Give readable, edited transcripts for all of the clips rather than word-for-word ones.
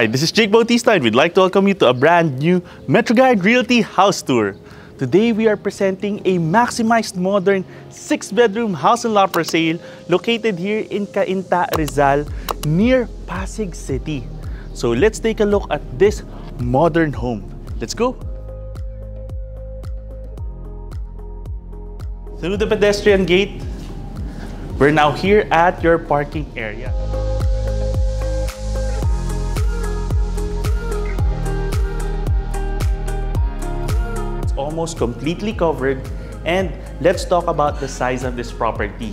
Hi, this is Jake Bautista and we'd like to welcome you to a brand new MetroGuide Realty house tour. Today we are presenting a maximized modern 6-bedroom house and lot for sale located here in Cainta, Rizal near Pasig City. So let's take a look at this modern home. Let's go! Through the pedestrian gate, we're now here at your parking area. Almost completely covered, and let's talk about the size of this property.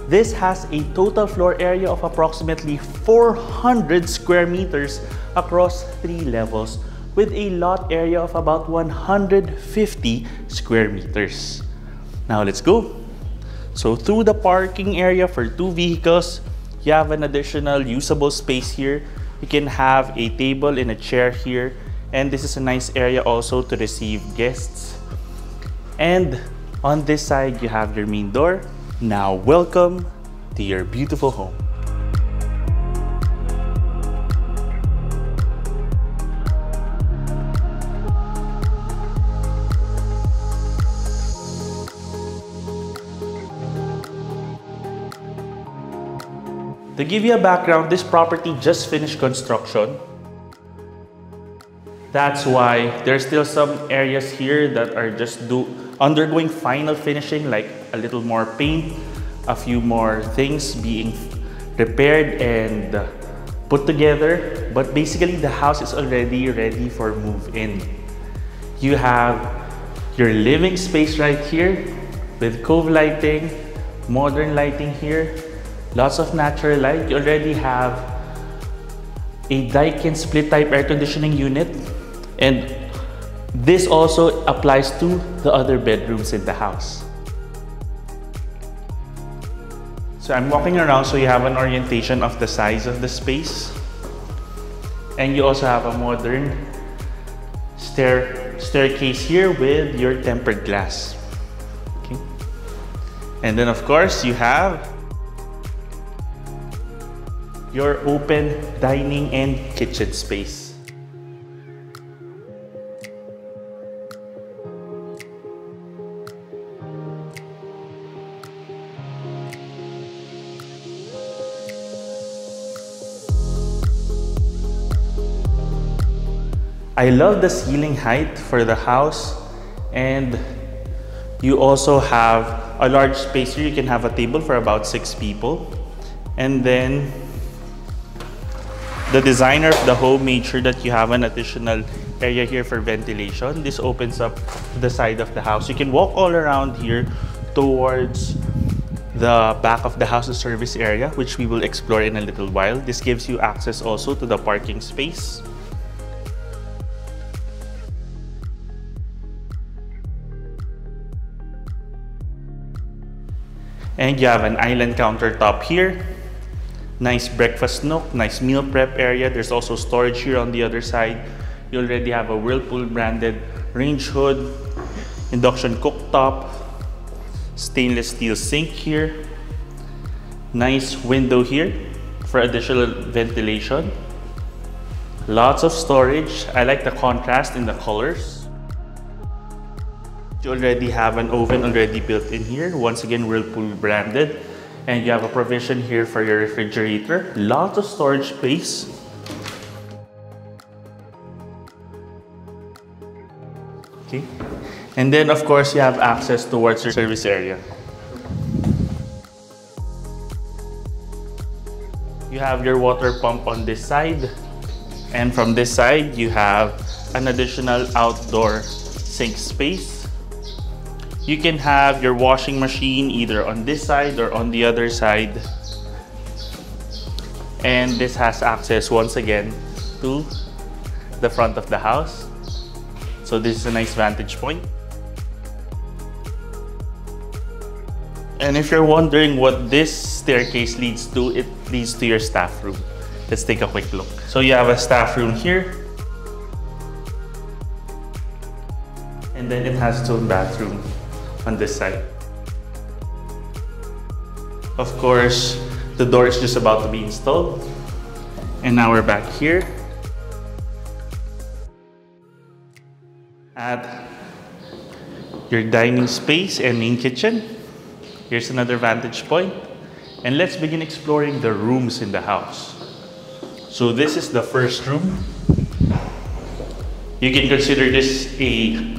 This has a total floor area of approximately 400 square meters across 3 levels with a lot area of about 150 square meters. Now let's go. So through the parking area for 2 vehicles, you have an additional usable space here. You can have a table and a chair here, and this is a nice area also to receive guests. And on this side, you have your main door. Now, welcome to your beautiful home. To give you a background, this property just finished construction. That's why there's still some areas here that are just undergoing final finishing, like a little more paint, a few more things being repaired and put together. But basically, the house is already ready for move-in. You have your living space right here with cove lighting, modern lighting here, lots of natural light. You already have a Daikin split-type air conditioning unit. And this also applies to the other bedrooms in the house. So I'm walking around so you have an orientation of the size of the space. And you also have a modern staircase here with your tempered glass. Okay. And then of course you have your open dining and kitchen space. I love the ceiling height for the house, and you also have a large space here. You can have a table for about 6 people. And then the designer of the home made sure that you have an additional area here for ventilation. This opens up the side of the house. You can walk all around here towards the back of the house's service area, which we will explore in a little while. This gives you access also to the parking space. And you have an island countertop here. Nice breakfast nook, nice meal prep area. There's also storage here on the other side. You already have a Whirlpool branded range hood, induction cooktop, stainless steel sink here. Nice window here for additional ventilation. Lots of storage. I like the contrast in the colors. You already have an oven already built in here. Once again, Whirlpool branded. And you have a provision here for your refrigerator. Lots of storage space. Okay. And then of course, you have access towards your service area. You have your water pump on this side. And from this side, you have an additional outdoor sink space. You can have your washing machine either on this side or on the other side. And this has access once again to the front of the house. So this is a nice vantage point. And if you're wondering what this staircase leads to, it leads to your staff room. Let's take a quick look. So you have a staff room here. And then it has its own bathroom on this side. Of course, the door is just about to be installed. And now we're back here. At your dining space and main kitchen, here's another vantage point. And let's begin exploring the rooms in the house. So this is the first room. You can consider this a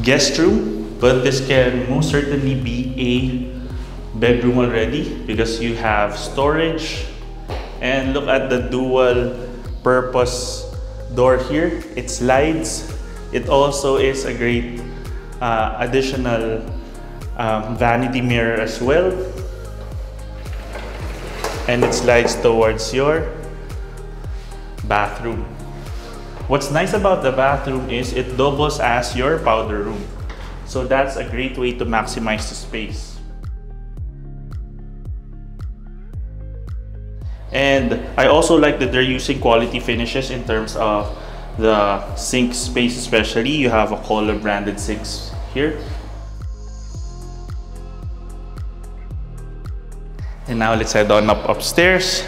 guest room, but this can most certainly be a bedroom already because you have storage. And look at the dual purpose door here. It slides. It also is a great additional vanity mirror as well. And it slides towards your bathroom. What's nice about the bathroom is it doubles as your powder room. So that's a great way to maximize the space. And I also like that they're using quality finishes in terms of the sink space especially. You have a Kohler branded sinks here. And now let's head on up upstairs.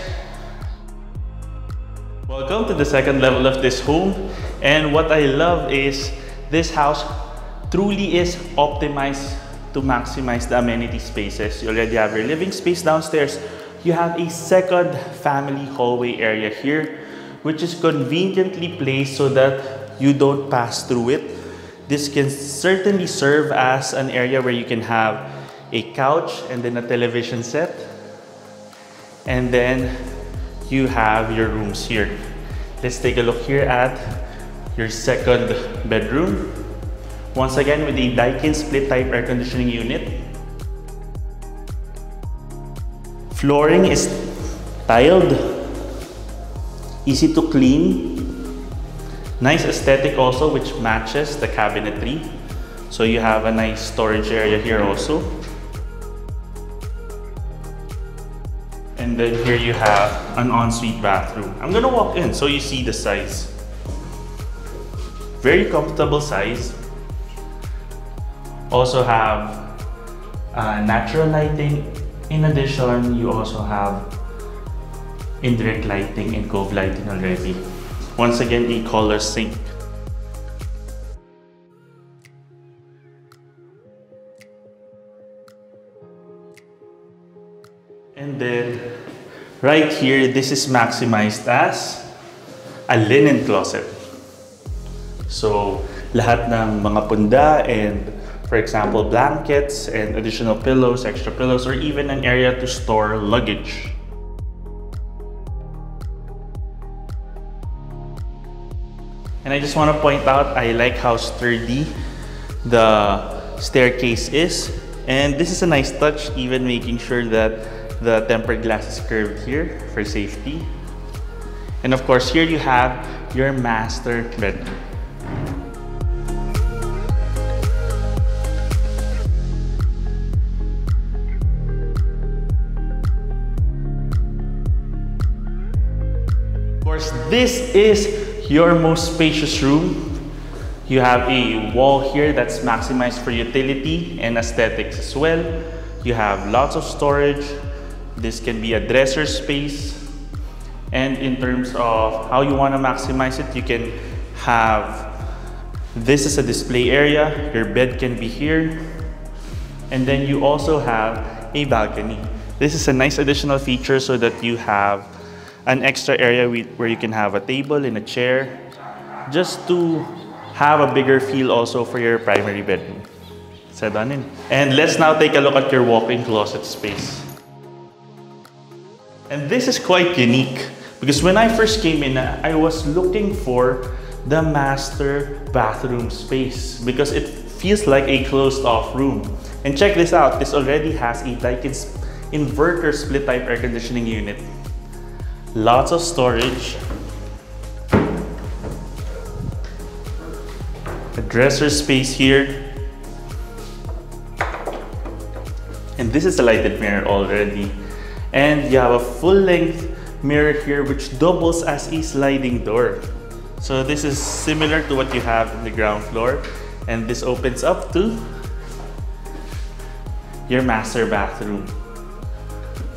Welcome to the second level of this home. And what I love is this house truly is optimized to maximize the amenity spaces. You already have your living space downstairs. You have a second family hallway area here, which is conveniently placed so that you don't pass through it. This can certainly serve as an area where you can have a couch and then a television set. And then you have your rooms here. Let's take a look here at your second bedroom. Once again with a Daikin split type air conditioning unit. Flooring is tiled, easy to clean. Nice aesthetic also, which matches the cabinetry. So you have a nice storage area here also. And then here you have an ensuite bathroom. I'm gonna walk in so you see the size. Very comfortable size. Also have natural lighting. In addition, you also have indirect lighting and cove lighting already. Once again, a Kohler sink. And then right here, this is maximized as a linen closet. So lahat ng mga punda and for example blankets and additional pillows, extra pillows, or even an area to store luggage. And I just want to point out, I like how sturdy the staircase is. And this is a nice touch, even making sure that the tempered glass is curved here for safety. And of course, here you have your master bedroom. Of course, this is your most spacious room. You have a wall here that's maximized for utility and aesthetics as well. You have lots of storage. This can be a dresser space. And in terms of how you want to maximize it, you can have this is a display area. Your bed can be here. And then you also have a balcony. This is a nice additional feature so that you have an extra area where you can have a table and a chair just to have a bigger feel also for your primary bedroom. Let's head on in. And let's now take a look at your walk-in closet space. And this is quite unique because when I first came in, I was looking for the master bathroom space because it feels like a closed-off room. And check this out, this already has a Daikin inverter split type air conditioning unit. Lots of storage. A dresser space here. And this is a lighted mirror already. And you have a full-length mirror here which doubles as a sliding door. So this is similar to what you have in the ground floor. And this opens up to your master bathroom.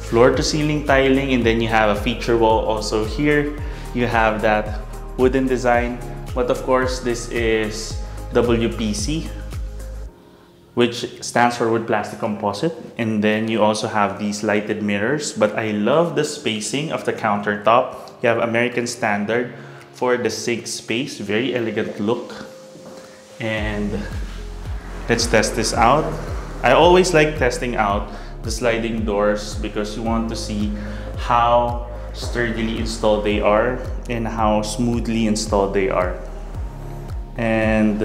Floor-to-ceiling tiling, and then you have a feature wall also here. You have that wooden design, but of course this is WPC, which stands for wood plastic composite. And then you also have these lighted mirrors, but I love the spacing of the countertop. You have American Standard for the sink space, very elegant look. And let's test this out. I always like testing out the sliding doors because you want to see how sturdily installed they are and how smoothly installed they are. And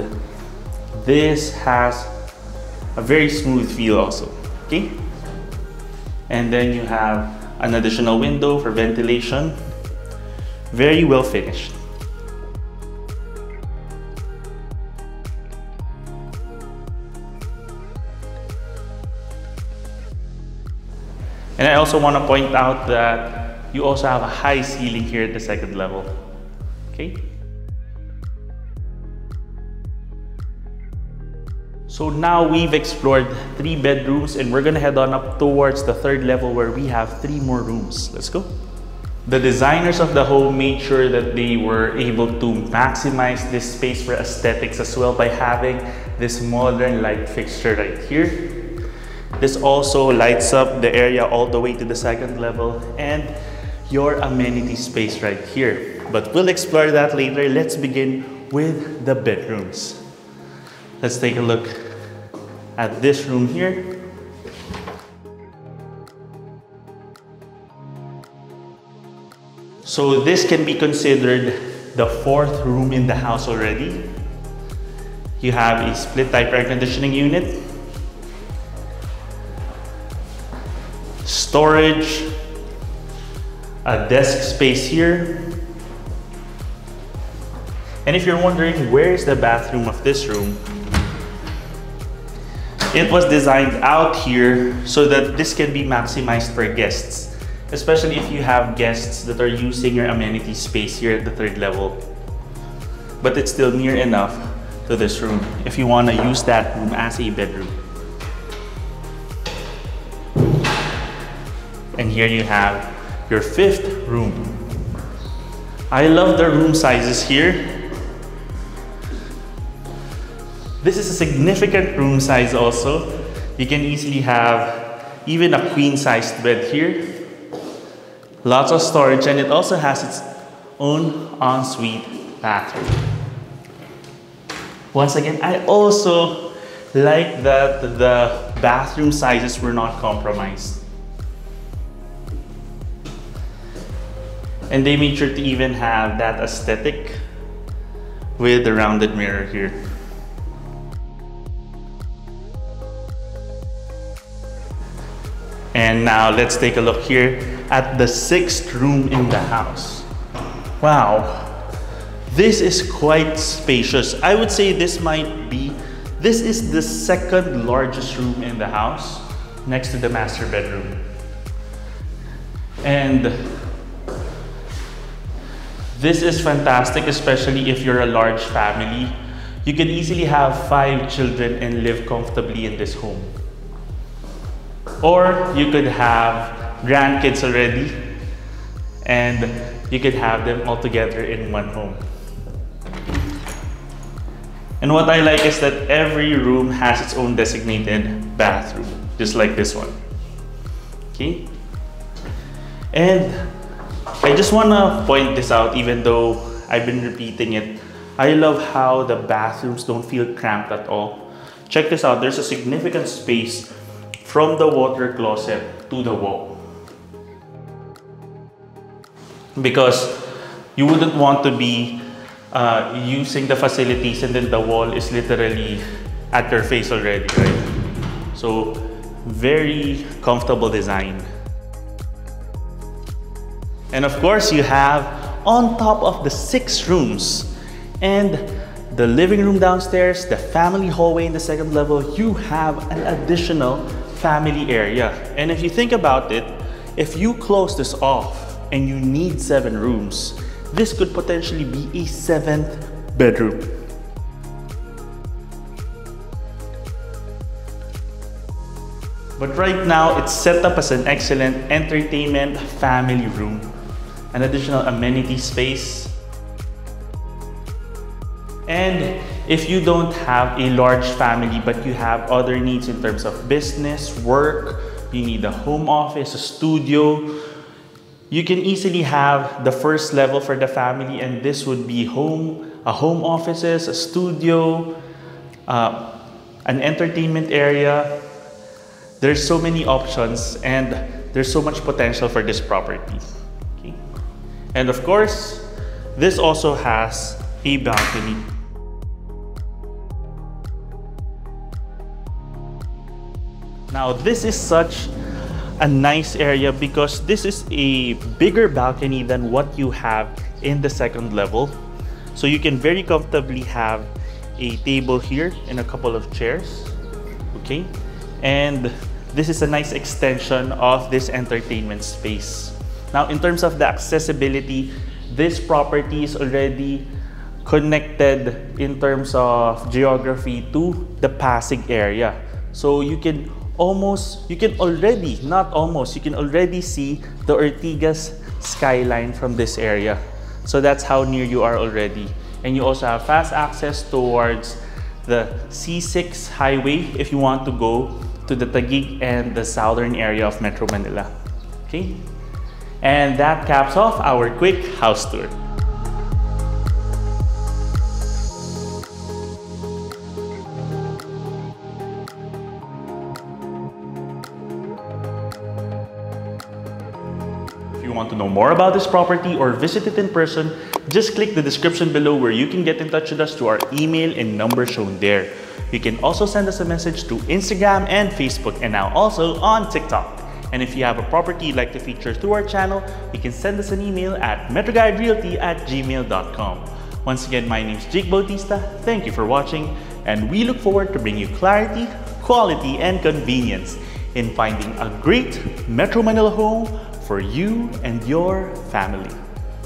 this has a very smooth feel also, okay? And then you have an additional window for ventilation. Very well finished. And I also want to point out that you also have a high ceiling here at the second level, okay? So now we've explored 3 bedrooms and we're gonna head on up towards the 3rd level where we have 3 more rooms. Let's go. The designers of the home made sure that they were able to maximize this space for aesthetics as well by having this modern light fixture right here. This also lights up the area all the way to the 2nd level and your amenity space right here. But we'll explore that later. Let's begin with the bedrooms. Let's take a look at this room here. So this can be considered the 4th room in the house already. You have a split type air conditioning unit, storage, a desk space here. And if you're wondering where is the bathroom of this room, it was designed out here so that this can be maximized for guests, especially if you have guests that are using your amenity space here at the 3rd level. But it's still near enough to this room if you want to use that room as a bedroom. And here you have your 5th room. I love the room sizes here. This is a significant room size also. You can easily have even a queen-sized bed here. Lots of storage, and it also has its own ensuite bathroom. Once again, I also like that the bathroom sizes were not compromised. And they made sure to even have that aesthetic with the rounded mirror here. And now let's take a look here at the 6th room in the house. Wow, this is quite spacious. I would say this is the 2nd largest room in the house, next to the master bedroom. And this is fantastic, especially if you're a large family. You can easily have 5 children and live comfortably in this home. Or you could have grandkids already and you could have them all together in one home. And what I like is that every room has its own designated bathroom, just like this one. Okay? And I just want to point this out, even though I've been repeating it. I love how the bathrooms don't feel cramped at all. Check this out, there's a significant space from the water closet to the wall. Because you wouldn't want to be using the facilities and then the wall is literally at your face already, right? So, very comfortable design. And of course, you have on top of the 6 rooms and the living room downstairs, the family hallway in the 2nd level, you have an additional family area. And if you think about it, if you close this off and you need 7 rooms, this could potentially be a 7th bedroom. But right now, it's set up as an excellent entertainment family room. An additional amenity space. And If you don't have a large family but you have other needs in terms of business, work, you need a home office, a studio, you can easily have the first level for the family, and this would be a home offices, a studio, an entertainment area. There's so many options and there's so much potential for this property. Okay. And of course, this also has a balcony. Now this is such a nice area because this is a bigger balcony than what you have in the second level. So you can very comfortably have a table here and a couple of chairs. Okay. And this is a nice extension of this entertainment space. Now, in terms of the accessibility, this property is already connected in terms of geography to the Pasig area. So you can already see the Ortigas skyline from this area. So that's how near you are already. And you also have fast access towards the C6 highway if you want to go to the Taguig and the southern area of Metro Manila. Okay? And that caps off our quick house tour. If you want to know more about this property or visit it in person, just click the description below where you can get in touch with us to our email and number shown there. You can also send us a message to Instagram and Facebook, and now also on TikTok. And if you have a property you'd like to feature through our channel, you can send us an email at MetroGuideRealty@gmail.com. Once again, my name is Jake Bautista. Thank you for watching, and we look forward to bringing you clarity, quality, and convenience in finding a great Metro Manila home for you and your family.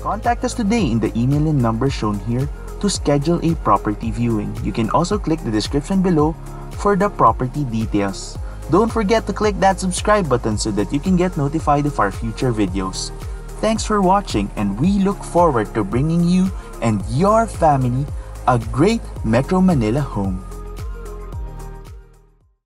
Contact us today in the email and number shown here to schedule a property viewing. You can also click the description below for the property details. Don't forget to click that subscribe button so that you can get notified of our future videos. Thanks for watching, and we look forward to bringing you and your family a great Metro Manila home.